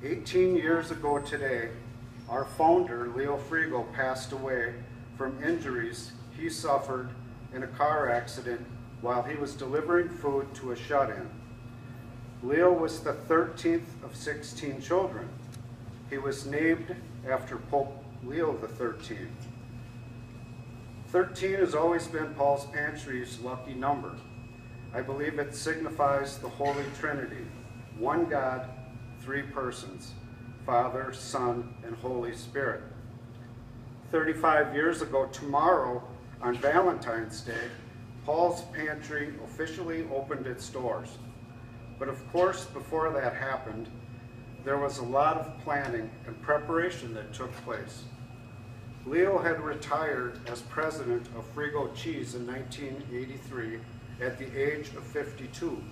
18 years ago today, our founder, Leo Frigo, passed away from injuries he suffered in a car accident while he was delivering food to a shut-in. Leo was the 13th of 16 children. He was named after Pope Leo XIII. 13 has always been Paul's Pantry's lucky number. I believe it signifies the Holy Trinity, one God, three persons, Father, Son, and Holy Spirit. 35 years ago tomorrow, on Valentine's Day, Paul's Pantry officially opened its doors. But of course, before that happened, there was a lot of planning and preparation that took place. Leo had retired as president of Frigo Cheese in 1983 at the age of 52.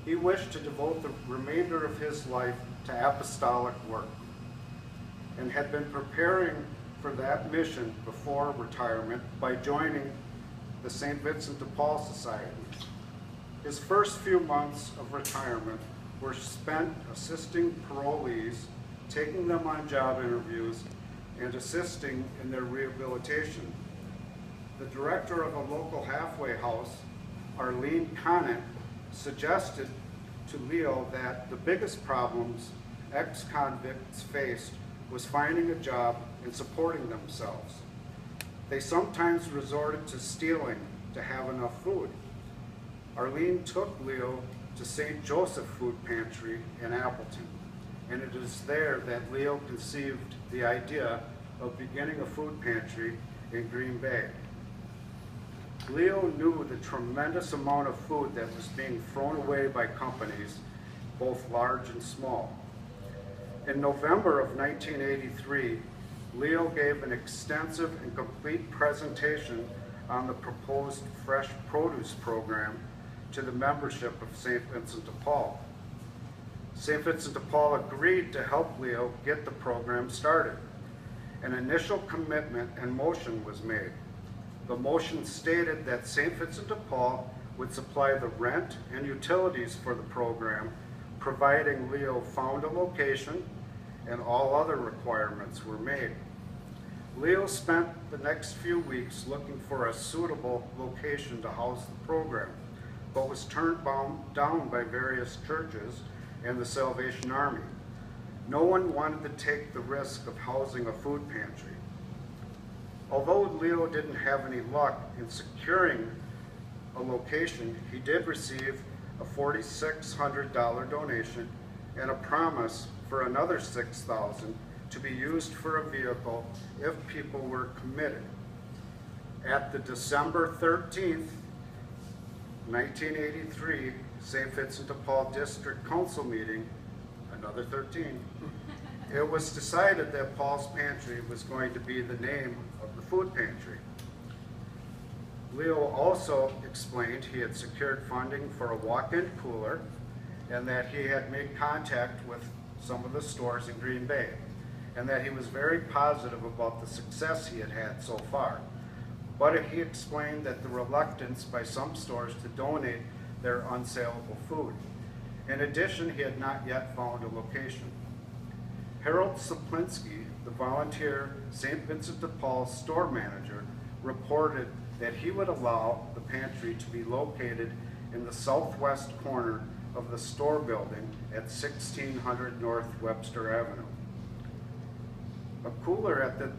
He wished to devote the remainder of his life to apostolic work and had been preparing for that mission before retirement by joining the St. Vincent de Paul Society. His first few months of retirement were spent assisting parolees, taking them on job interviews, and assisting in their rehabilitation. The director of a local halfway house, Arlene Conant, suggested to Leo that the biggest problems ex-convicts faced was finding a job and supporting themselves. They sometimes resorted to stealing to have enough food. Arlene took Leo to St. Joseph Food Pantry in Appleton, and it is there that Leo conceived the idea of beginning a food pantry in Green Bay. Leo knew the tremendous amount of food that was being thrown away by companies, both large and small. In November of 1983, Leo gave an extensive and complete presentation on the proposed fresh produce program to the membership of St. Vincent de Paul. St. Vincent de Paul agreed to help Leo get the program started. An initial commitment and motion was made. The motion stated that St. Vincent de Paul would supply the rent and utilities for the program, providing Leo found a location and all other requirements were made. Leo spent the next few weeks looking for a suitable location to house the program, but was turned down by various churches and the Salvation Army. No one wanted to take the risk of housing a food pantry. Although Leo didn't have any luck in securing a location, he did receive a $4,600 donation and a promise for another $6,000 to be used for a vehicle if people were committed. At the December 13th, 1983, St. Vincent de Paul District Council meeting, another 13, it was decided that Paul's Pantry was going to be the name of the food pantry. Leo also explained he had secured funding for a walk-in cooler and that he had made contact with some of the stores in Green Bay, and that he was very positive about the success he had had so far. But he explained that the reluctance by some stores to donate their unsaleable food. In addition, he had not yet found a location. Harold Saplinski, the volunteer St. Vincent de Paul store manager, reported that he would allow the pantry to be located in the southwest corner of the store building at 1600 North Webster Avenue. A cooler at the,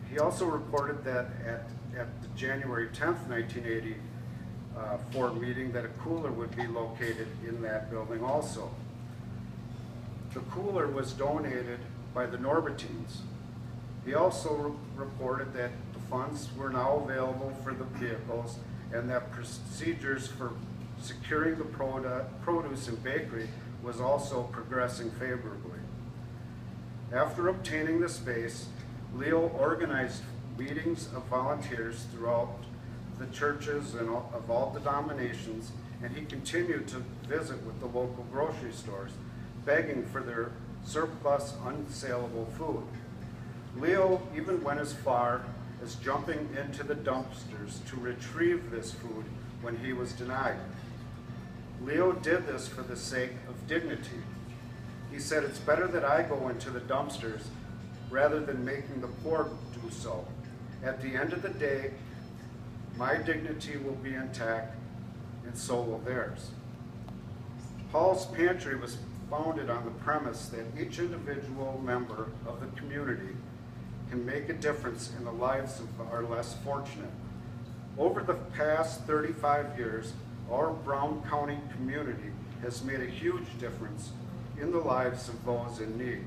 he also reported that at the January 10th, 1984 meeting that a cooler would be located in that building also. The cooler was donated by the Norbertines. He also reported that the funds were now available for the vehicles and that procedures for securing the produce and bakery was also progressing favorably. After obtaining the space, Leo organized meetings of volunteers throughout the churches and of all denominations, and he continued to visit with the local grocery stores, begging for their surplus, unsaleable food. Leo even went as far as jumping into the dumpsters to retrieve this food when he was denied. Leo did this for the sake of dignity. He said, "It's better that I go into the dumpsters rather than making the poor do so. At the end of the day, my dignity will be intact, and so will theirs." Paul's Pantry was founded on the premise that each individual member of the community can make a difference in the lives of our less fortunate. Over the past 35 years, our Brown County community has made a huge difference in the lives of those in need.